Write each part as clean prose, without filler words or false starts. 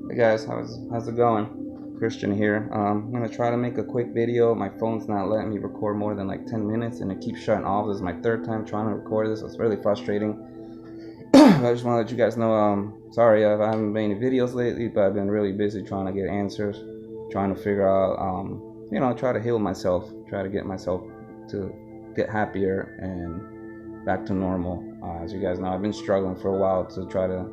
Hey guys, how's it going? Christian here. I'm gonna try to make a quick video. My phone's not letting me record more than like 10 minutes, and it keeps shutting off. This is my third time trying to record this. It's really frustrating. I just want to let you guys know. Sorry, I haven't made any videos lately, but I've been really busy trying to get answers, trying to figure out, try to heal myself, try to get myself to get happier and back to normal. As you guys know, I've been struggling for a while to try to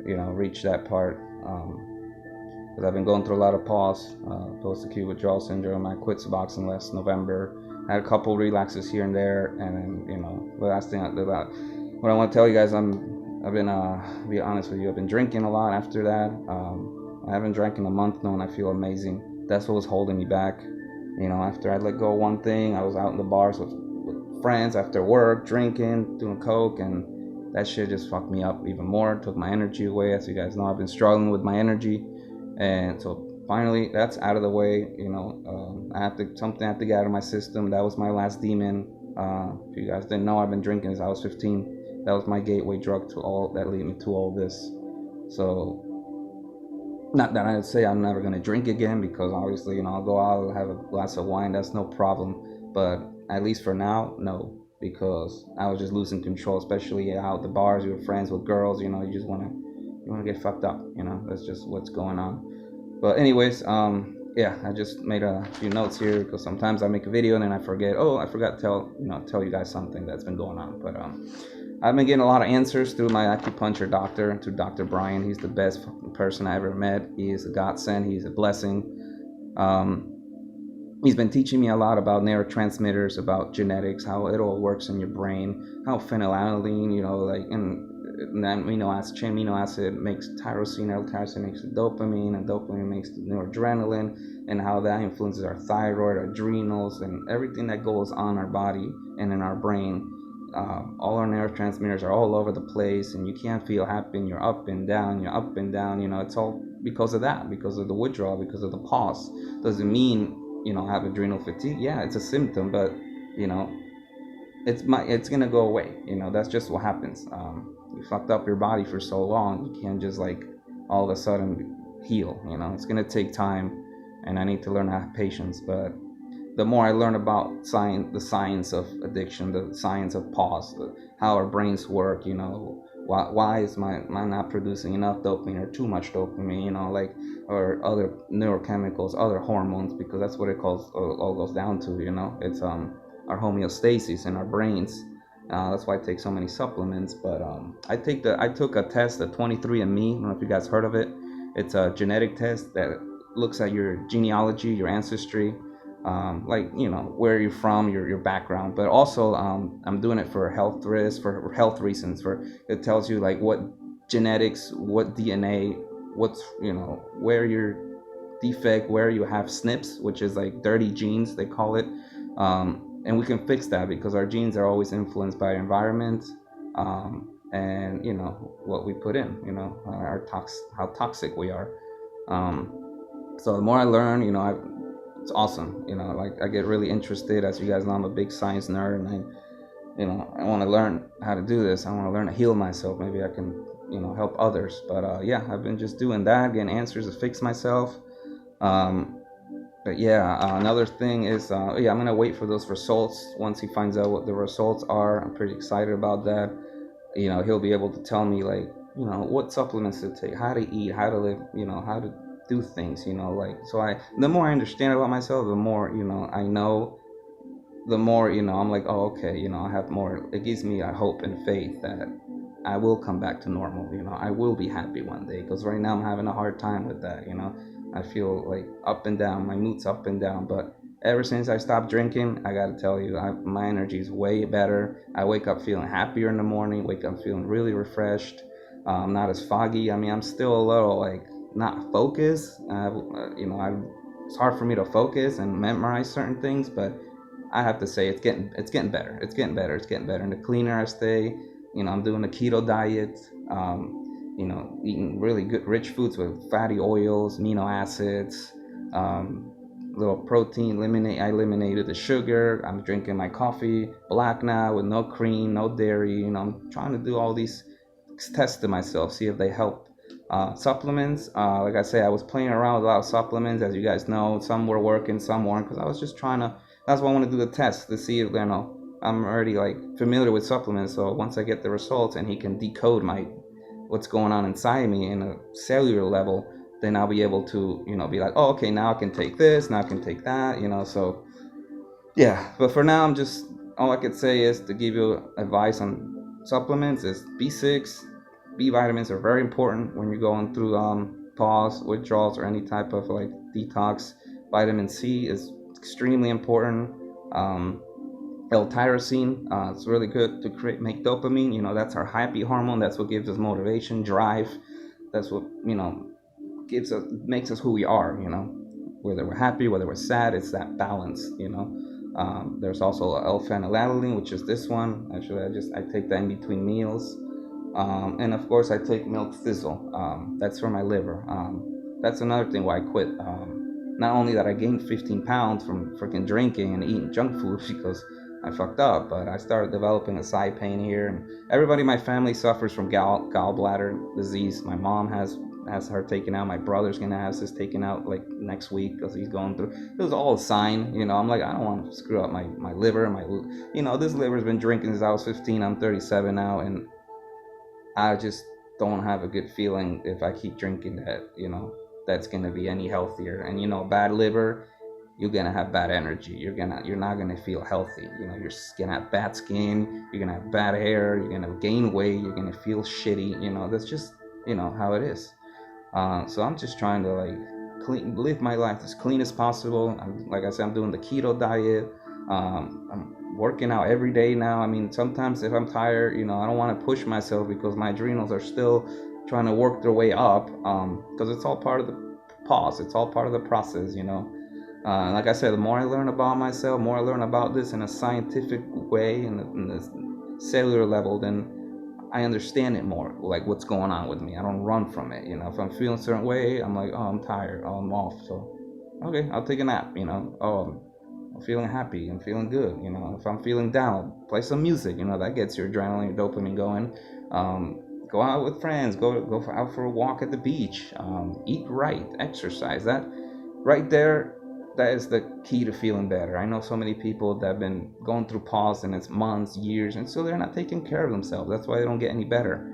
reach that part. Because I've been going through a lot of paws, post-acute withdrawal syndrome. I quit suboxone last November. I had a couple relapses here and there, and then the last thing about what I want to tell you guys, I've been be honest with you, I've been drinking a lot after that. I haven't drank in a month now, and I feel amazing. That's what was holding me back. After I let go of one thing, I was out in the bars with friends after work, drinking, doing coke, and that shit just fucked me up even more. Took my energy away. As you guys know, I've been struggling with my energy, and so finally that's out of the way. Something I have to get out of my system. That was my last demon. If you guys didn't know, I've been drinking since I was 15. That was my gateway drug to all that led me to all this. So not that I'd say I'm never gonna drink again, because obviously I'll go out and have a glass of wine. That's no problem. But at least for now, no, because I was just losing control, especially out at the bars. You were friends with girls. You just wanna get fucked up. That's just what's going on. But anyways, yeah, I just made a few notes here because sometimes I make a video and then I forget. Oh, I forgot to tell you guys something that's been going on. But I've been getting a lot of answers through my acupuncture doctor, through Dr. Brian. He's the best person I ever met. He is a godsend. He's a blessing. He's been teaching me a lot about neurotransmitters, about genetics, how it all works in your brain, how phenylalanine, an chain amino acid makes tyrosine, L-tyrosine makes the dopamine, and dopamine makes the noradrenaline, and how that influences our thyroid, our adrenals, and everything that goes on our body and in our brain. All our neurotransmitters are all over the place, and you can't feel happy, and you're up and down, it's all because of that, because of the withdrawal, because of the pause. Doesn't mean I have adrenal fatigue. Yeah, it's a symptom, but it's gonna go away. That's just what happens. You fucked up your body for so long, you can't just like all of a sudden heal. It's gonna take time, and I need to learn to have patience. But the more I learn about the science of addiction, the science of pause, how our brains work, why is my not producing enough dopamine or too much dopamine, or other neurochemicals, other hormones, because that's what it all goes down to. It's our homeostasis in our brains. That's why I take so many supplements. But I took a test, a 23andMe. I don't know if you guys heard of it. It's a genetic test that looks at your genealogy, your ancestry, where you're from, your background. But also I'm doing it for health risks, for health reasons. It tells you like what genetics, what DNA, what's where your defect, where you have SNPs, which is like dirty genes they call it. And we can fix that because our genes are always influenced by our environment, and what we put in, how toxic we are. So the more I learn, it's awesome. I get really interested. As you guys know, I'm a big science nerd, and I want to learn how to do this. I want to learn to heal myself. Maybe I can help others. But yeah, I've been just doing that, getting answers to fix myself. But yeah, another thing is, I'm gonna wait for those results. Once he finds out what the results are, I'm pretty excited about that. He'll be able to tell me what supplements to take, how to eat, how to live, how to do things. The more I understand about myself, the more I know, the more I'm like, oh, okay, I have more. It gives me a hope and faith that I will come back to normal. I will be happy one day, because right now I'm having a hard time with that. I feel like up and down, my mood's up and down. But ever since I stopped drinking, I gotta tell you, my energy is way better. I wake up feeling happier in the morning, wake up feeling really refreshed. I'm not as foggy. I mean, I'm still a little like not focused. It's hard for me to focus and memorize certain things, but I have to say it's getting better. It's getting better. And the cleaner I stay, I'm doing a keto diet. Eating really good rich foods with fatty oils, amino acids, little protein. I eliminated the sugar. I'm drinking my coffee black now with no cream, no dairy. I'm trying to do all these tests to myself, see if they help. Supplements, like I say, I was playing around with a lot of supplements, as you guys know. Some were working, some weren't, because I was just trying to. That's why I want to do the test to see if I'm already like familiar with supplements. So once I get the results and he can decode my what's going on inside me in a cellular level, then I'll be able to be like, oh, okay, now I can take this, now I can take that. So yeah. But for now, I'm just all I could say is to give you advice on supplements is B6, B vitamins are very important when you're going through pause, withdrawals, or any type of like detox. Vitamin C is extremely important. Um, L-tyrosine, it's really good to make dopamine. That's our happy hormone. That's what gives us motivation, drive. That's what gives us, makes us who we are. Whether we're happy, whether we're sad, it's that balance. There's also L-phenylalanine, which is this one. Actually, I take that in between meals. And of course, I take milk thistle. That's for my liver. That's another thing why I quit. Not only that I gained 15 pounds from freaking drinking and eating junk food because I fucked up, but I started developing a side pain here. And everybody in my family suffers from gallbladder disease. My mom has her taken out. My brother's gonna have his taken out like next week because he's going through. It was all a sign. I'm like, I don't want to screw up my liver. This liver's been drinking since I was 15. I'm 37 now, and I just don't have a good feeling if I keep drinking that's gonna be any healthier. And bad liver, you're gonna have bad energy. You're not gonna feel healthy. You're gonna have bad skin. You're gonna have bad hair. You're gonna gain weight. You're gonna feel shitty. That's just how it is. So I'm just trying to live my life as clean as possible. Like I said, I'm doing the keto diet. I'm working out every day now. I mean, sometimes if I'm tired, I don't want to push myself because my adrenals are still trying to work their way up. Because it's all part of the pause. It's all part of the process. Like I said, the more I learn about myself, more I learn about this in a scientific way, in the cellular level, then I understand it more, like what's going on with me. I don't run from it. If I'm feeling a certain way, I'm like, oh, I'm tired, oh, I'm off. So, okay, I'll take a nap. Oh, I'm feeling happy, I'm feeling good. If I'm feeling down, play some music. That gets your adrenaline, your dopamine going. Go out with friends. Go out for a walk at the beach. Eat right, exercise. That right there, that is the key to feeling better. I know so many people that have been going through pause and it's months, years, and so they're not taking care of themselves. That's why they don't get any better.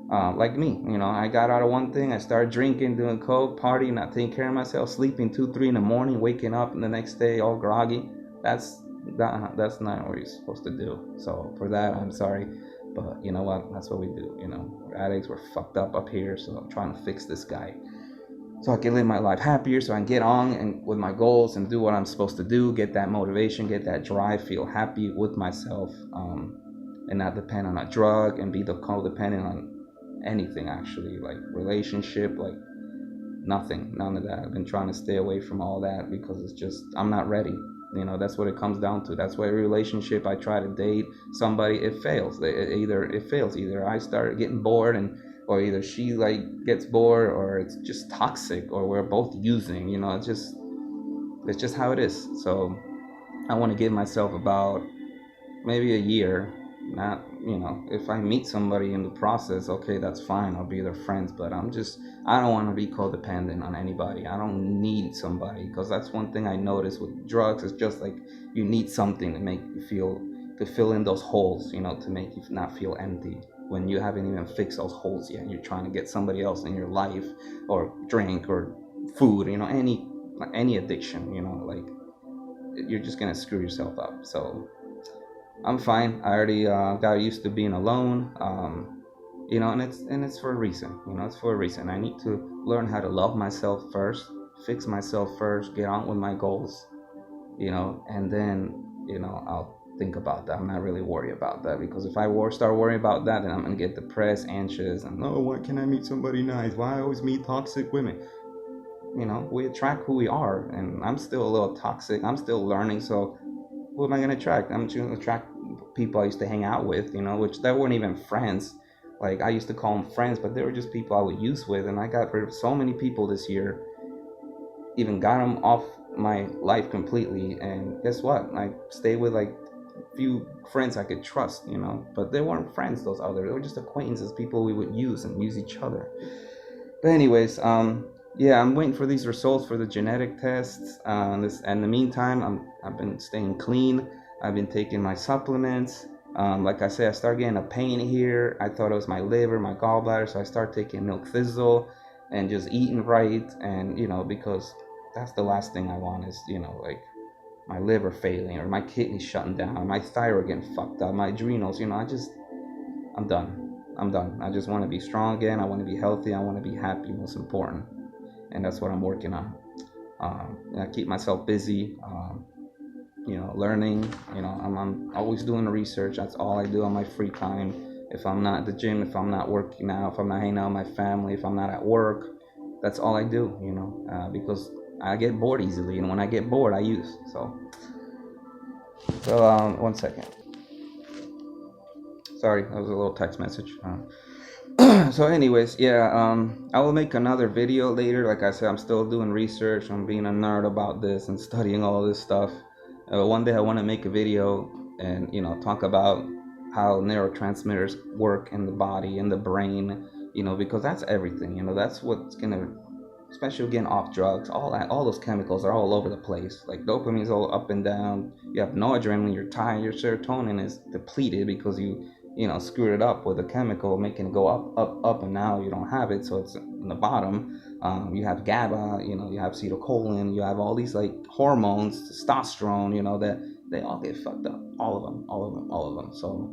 Like me, I got out of one thing. I started drinking, doing coke, partying, not taking care of myself, sleeping 2, 3 in the morning, waking up the next day all groggy. That's not what you're supposed to do. So for that, I'm sorry, but you know what? That's what we do. We're addicts. We're fucked up here. So I'm trying to fix this guy, so I can live my life happier, so I can get on and with my goals and do what I'm supposed to do, get that motivation, get that drive, feel happy with myself, and not depend on a drug and be codependent on anything, actually, like relationship, like nothing, none of that. I've been trying to stay away from all that because it's just, I'm not ready. That's what it comes down to. That's why every relationship I try to date somebody, it fails. Either I start getting bored or either she gets bored, or it's just toxic, or we're both using. It's just how it is. So I want to give myself about maybe a year. Not, if I meet somebody in the process, okay, that's fine, I'll be their friends, but I don't want to be codependent on anybody. I don't need somebody, because that's one thing I noticed with drugs. It's just like you need something to make you feel, to fill in those holes, to make you not feel empty when you haven't even fixed those holes yet. You're trying to get somebody else in your life, or drink, or food, any addiction, you're just gonna screw yourself up. So I'm fine. I already got used to being alone. And it's for a reason. It's for a reason. I need to learn how to love myself first, fix myself first, get on with my goals, and then I'll think about that. I'm not really worried about that, because if I start worrying about that, then I'm gonna get depressed, anxious, and why can't I meet somebody nice? Why I always meet toxic women? We attract who we are, and I'm still a little toxic. I'm still learning, so who am I gonna attract? I'm just gonna attract people I used to hang out with, which they weren't even friends. Like, I used to call them friends, but they were just people I would use with, and I got rid of so many people this year. Even got them off my life completely, and guess what? I stayed with few friends I could trust, but they weren't friends. They were just acquaintances, people we would use and use each other. But anyways, yeah, I'm waiting for these results for the genetic tests. In the meantime, I've been staying clean. I've been taking my supplements. Like I said, I started getting a pain here. I thought it was my liver, my gallbladder, so I started taking milk thistle and just eating right. And because that's the last thing I want is like my liver failing or my kidneys shutting down, or my thyroid getting fucked up, my adrenals. I'm done. I'm done. I just want to be strong again. I want to be healthy. I want to be happy, most important. And that's what I'm working on. I keep myself busy, learning. I'm always doing research. That's all I do on my free time. If I'm not at the gym, if I'm not working out, if I'm not hanging out with my family, if I'm not at work, that's all I do, because I get bored easily. And when I get bored, I use. So, one second. Sorry, that was a little text message. So anyways, yeah, I will make another video later. Like I said, I'm still doing research. I'm being a nerd about this and studying all this stuff. One day I want to make a video and talk about how neurotransmitters work in the body, in the brain, because that's everything. That's what's gonna, especially getting off drugs, all those chemicals are all over the place. Like dopamine's all up and down. You have no adrenaline. You're tired. Your serotonin is depleted because you screwed it up with a chemical, making it go up, up, up, and now you don't have it, so it's in the bottom. You have GABA, you have acetylcholine, you have all these like hormones, testosterone, that they all get fucked up, all of them, all of them, all of them. So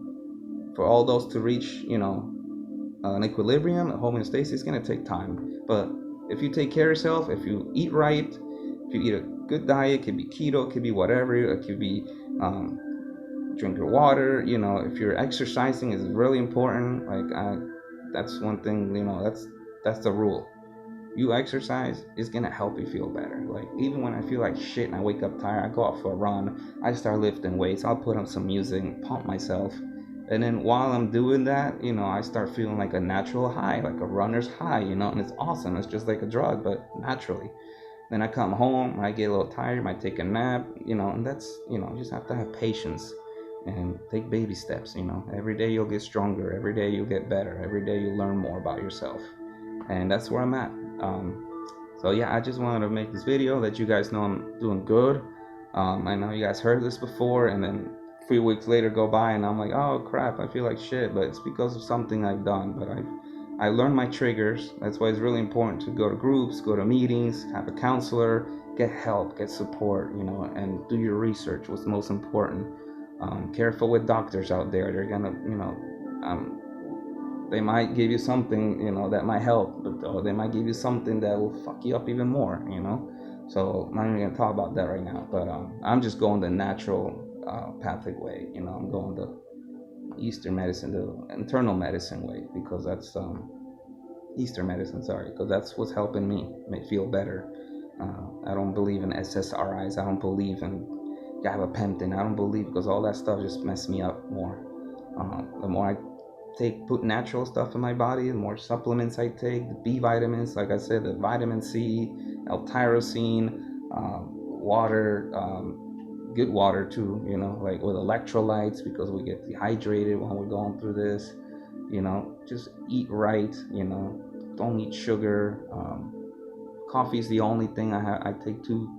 for all those to reach, an equilibrium, a homeostasis, it's gonna take time. But if you take care of yourself, if you eat right, if you eat a good diet, it could be keto, it could be whatever, it could be drink your water. If you're exercising, is really important. That's one thing. That's the rule. You exercise is gonna help you feel better. Like even when I feel like shit and I wake up tired, I go out for a run. I start lifting weights. I'll put on some music, pump myself, and then while I'm doing that, I start feeling like a natural high, like a runner's high. And it's awesome. It's just like a drug, but naturally. Then I come home, I get a little tired, might take a nap, and that's, you just have to have patience and take baby steps. Every day you'll get stronger, every day you'll get better, every day you learn more about yourself. And that's where I'm at. So yeah, I just wanted to make this video, let you guys know I'm doing good. I know you guys heard this before, and then 3 weeks later go by and I'm like, oh crap, I feel like shit, but it's because of something I've done. But I learned my triggers. That's why it's really important to go to groups, go to meetings, have a counselor, get help, get support, and do your research. What's most important. Careful with doctors out there. They're gonna, they might give you something, that might help, but they might give you something that will fuck you up even more, So I'm not even gonna talk about that right now. But I'm just going the natural pathic way. I'm going the Eastern medicine, the internal medicine way, because that's Eastern medicine. Sorry, because that's what's helping me feel better. I don't believe in SSRIs. I don't believe in gabapentin. I don't believe, because all that stuff just messed me up more. The more I put natural stuff in my body, the more supplements I take, the B vitamins, like I said, the vitamin C, L-tyrosine, water, good water too, like with electrolytes, because we get dehydrated when we're going through this. Just eat right. Don't eat sugar. Coffee is the only thing I take two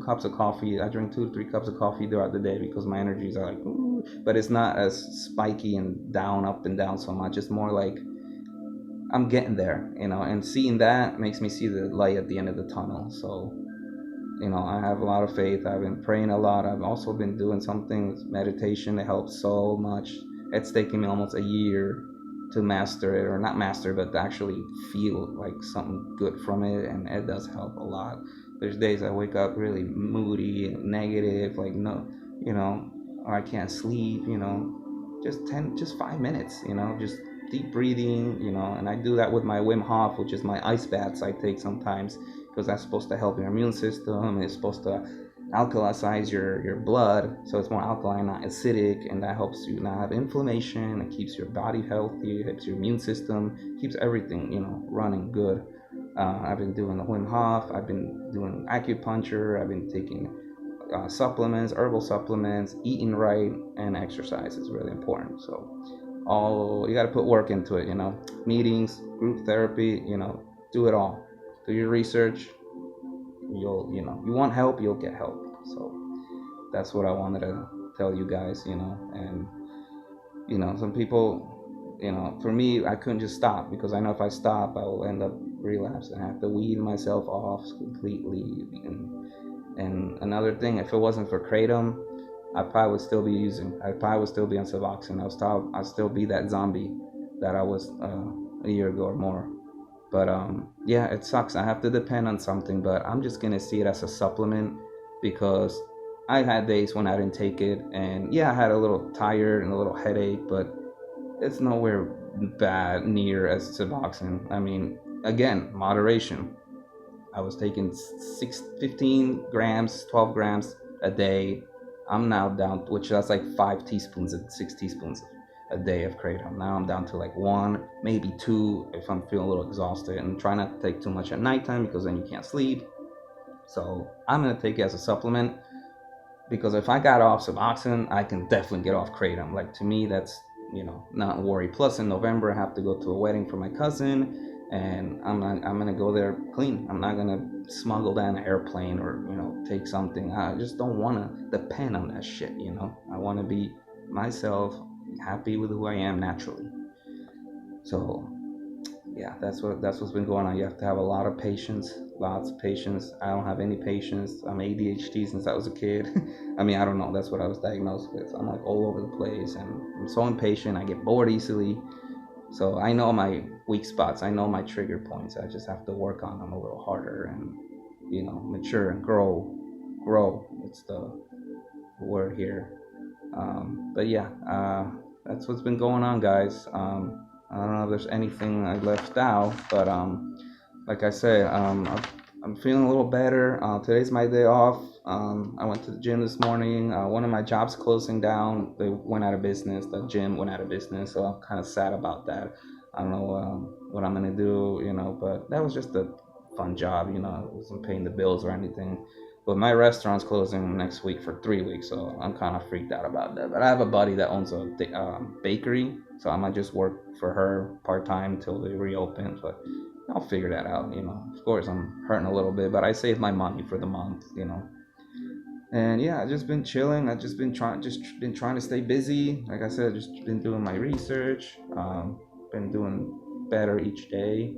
cups of coffee. I drink 2 to 3 cups of coffee throughout the day, because my energies are like, ooh, but it's not as spiky and down, up and down so much. It's more like I'm getting there, and seeing that makes me see the light at the end of the tunnel. So I have a lot of faith. I've been praying a lot. I've also been doing something with meditation that helps so much. It's taken me almost a year to master it, or not master, but to actually feel like something good from it, and it does help a lot. There's days I wake up really moody, negative, like no, or I can't sleep, just 5 minutes, just deep breathing, and I do that with my Wim Hof, which is my ice baths I take sometimes, because that's supposed to help your immune system. It's supposed to alkalinize your blood, so it's more alkaline, not acidic, and that helps you not have inflammation. It keeps your body healthy, it helps your immune system, keeps everything running good. I've been doing the Wim Hof, I've been doing acupuncture, I've been taking supplements, herbal supplements, eating right, and exercise is really important. So you got to put work into it. Meetings, group therapy, do it all. Do your research. You want help, you'll get help. So that's what I wanted to tell you guys, and some people, for me, I couldn't just stop, because I know if I stop, I will end up relapsing. I have to wean myself off completely. And another thing, if it wasn't for kratom, I probably would still be on suboxone. I'll still be that zombie that I was a year ago or more. But yeah, it sucks. I have to depend on something, but I'm just gonna see it as a supplement, because I had days when I didn't take it, and yeah, I had a little tired and a little headache, but it's nowhere bad near as Suboxone. I mean, again, moderation. I was taking 15 grams, 12 grams a day. I'm now down, which that's like 5 teaspoons and 6 teaspoons a day of kratom. Now I'm down to like one, maybe two if I'm feeling a little exhausted, and try not to take too much at nighttime, because then you can't sleep. So I'm gonna take it as a supplement, because if I got off Suboxone, I can definitely get off kratom. Like, to me, that's not worry. Plus, in November, I have to go to a wedding for my cousin, and I'm gonna go there clean. I'm not gonna smuggle down an airplane or take something. I just don't want to depend on that shit. I want to be myself, happy with who I am naturally. So yeah, that's what's been going on. You have to have a lot of patience, lots of patience. I don't have any patience. I'm ADHD since I was a kid. I mean, I don't know. That's what I was diagnosed with. I'm like all over the place, and I'm so impatient. I get bored easily. So I know my weak spots. I know my trigger points. I just have to work on them a little harder, and mature and grow. Grow. It's the word here. But yeah, that's what's been going on, guys. I don't know if there's anything I left out, but like I said, I'm feeling a little better. Today's my day off. I went to the gym this morning. One of my jobs closing down. They went out of business. The gym went out of business, so I'm kind of sad about that. I don't know what I'm gonna do, but that was just a fun job. It wasn't paying the bills or anything. But my restaurant's closing next week for 3 weeks, so I'm kind of freaked out about that. But I have a buddy that owns a bakery, so I might just work for her part time till they reopen. But I'll figure that out. Of course, I'm hurting a little bit, but I save my money for the month. And yeah, I've just been chilling. I've just been trying to stay busy. Like I said, just been doing my research. Been doing better each day.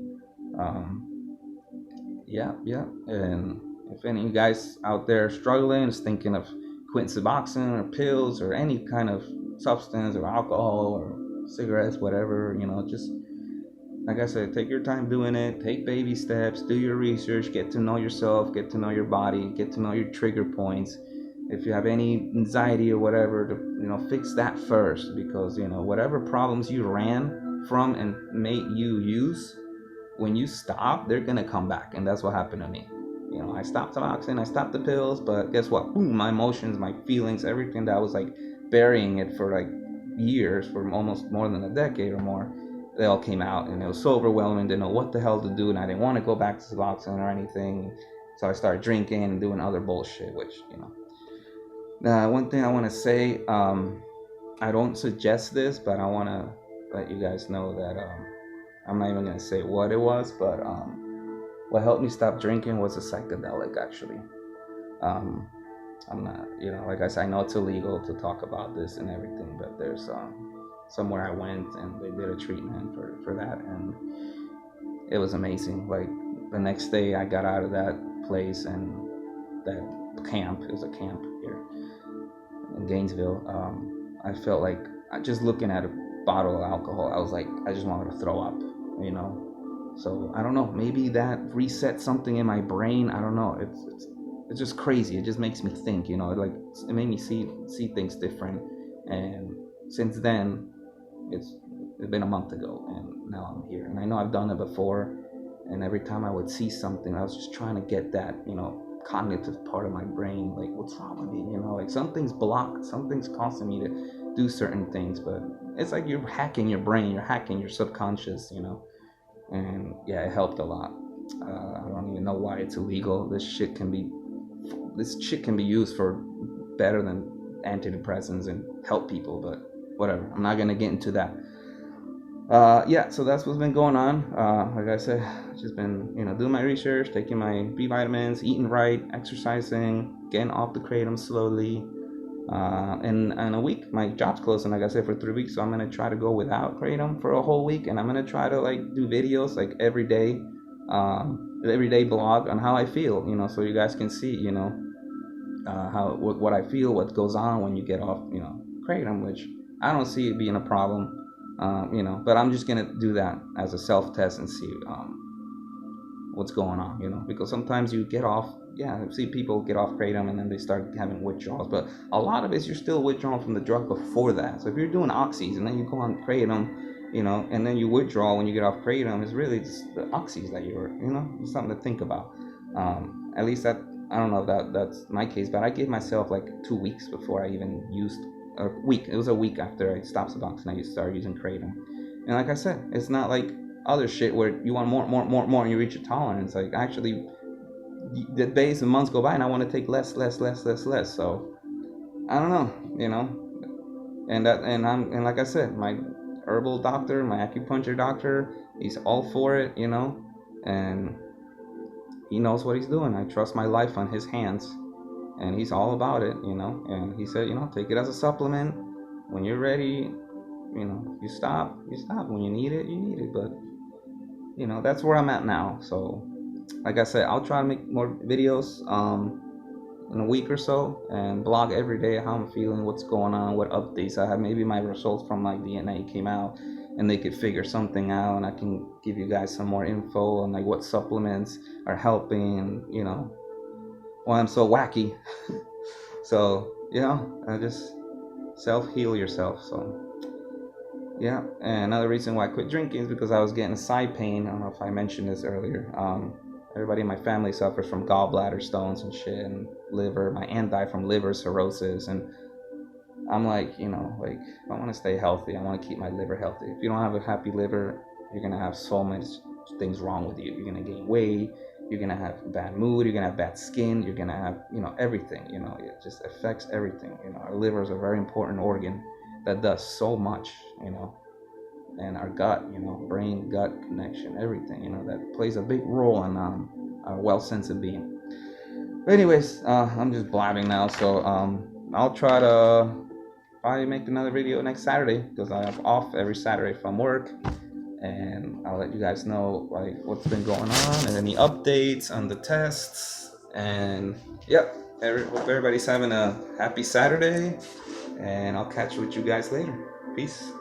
Yeah, yeah, and if any of you guys out there struggling, is thinking of quitting Suboxone or pills or any kind of substance or alcohol or cigarettes, whatever, just like I said, take your time doing it. Take baby steps. Do your research. Get to know yourself. Get to know your body. Get to know your trigger points. If you have any anxiety or whatever, to fix that first, because whatever problems you ran from and made you use, when you stop, they're gonna come back, and that's what happened to me. I stopped Suboxone, I stopped the pills, but guess what? Boom, my emotions, my feelings, everything that was like burying it for like years, for almost more than a decade or more, they all came out, and it was so overwhelming. Didn't know what the hell to do, and I didn't want to go back to Suboxone or anything. So I started drinking and doing other bullshit, which Now, one thing I want to say, I don't suggest this, but I want to let you guys know that I'm not even gonna say what it was, but what helped me stop drinking was a psychedelic, actually. Um, I'm not, like I said, I know it's illegal to talk about this and everything, but there's somewhere I went and they did a treatment for that, and it was amazing. Like, the next day I got out of that place, and that camp, it was a camp here in Gainesville. I felt like, just looking at a bottle of alcohol, I was like, I just wanted to throw up, So I don't know, maybe that reset something in my brain. I don't know. It's just crazy. It just makes me think, like, it made me see things different. And since then, it's been a month ago, and now I'm here. And I know I've done it before, and every time I would see something, I was just trying to get that, cognitive part of my brain, like, what's wrong with me? Like, something's blocked, something's causing me to do certain things. But it's like you're hacking your brain, you're hacking your subconscious, and yeah, it helped a lot. I don't even know why it's illegal. This shit can be used for better than antidepressants and help people, but whatever. I'm not gonna get into that. Yeah, so that's what's been going on. Like I said, just been doing my research, taking my B vitamins, eating right, exercising, getting off the kratom slowly. In a week, my job's closing, like I said, for 3 weeks. So I'm gonna try to go without kratom for a whole week, and I'm gonna try to like do videos like every day blog on how I feel. So you guys can see, how what I feel, what goes on when you get off, kratom, which I don't see it being a problem. But I'm just gonna do that as a self test and see what's going on, because sometimes you get off. Yeah, I see people get off kratom and then they start having withdrawals, but a lot of it you're still withdrawing from the drug before that. So if you're doing oxys and then you go on kratom, and then you withdraw when you get off kratom, it's really just the oxys that you're, it's something to think about. At least that I don't know if that's my case, but I gave myself like 2 weeks before I even used a week. It was a week after I stopped suboxone, I started using kratom, and like I said, it's not like other shit where you want more, and you reach a tolerance. Like actually, the days and months go by, and I want to take less. So I don't know, and like I said, my herbal doctor, my acupuncture doctor, he's all for it, and he knows what he's doing. I trust my life on his hands, and he's all about it, And he said, take it as a supplement. When you're ready, you stop. When you need it, you need it. But that's where I'm at now. So like I said, I'll try to make more videos in a week or so and blog every day how I'm feeling, what's going on, what updates I have. Maybe my results from like DNA came out and they could figure something out, and I can give you guys some more info on like what supplements are helping, why I'm so wacky. So I just self heal yourself. So yeah, and another reason why I quit drinking is because I was getting side pain. I don't know if I mentioned this earlier. Everybody in my family suffers from gallbladder stones and shit, and liver. My aunt died from liver cirrhosis, and I'm like, like I want to stay healthy. I want to keep my liver healthy. If you don't have a happy liver, you're gonna have so many things wrong with you. You're gonna gain weight. You're gonna have bad mood. You're gonna have bad skin. You're gonna have, everything. It just affects everything. Our liver is a very important organ that does so much. And our gut, brain gut connection, everything, that plays a big role in our well sense of being. But anyways, I'm just blabbing now, so I'll try to probably make another video next Saturday because I have off every Saturday from work, and I'll let you guys know like what's been going on and any updates on the tests. And yep, hope everybody's having a happy Saturday, and I'll catch you with you guys later. Peace.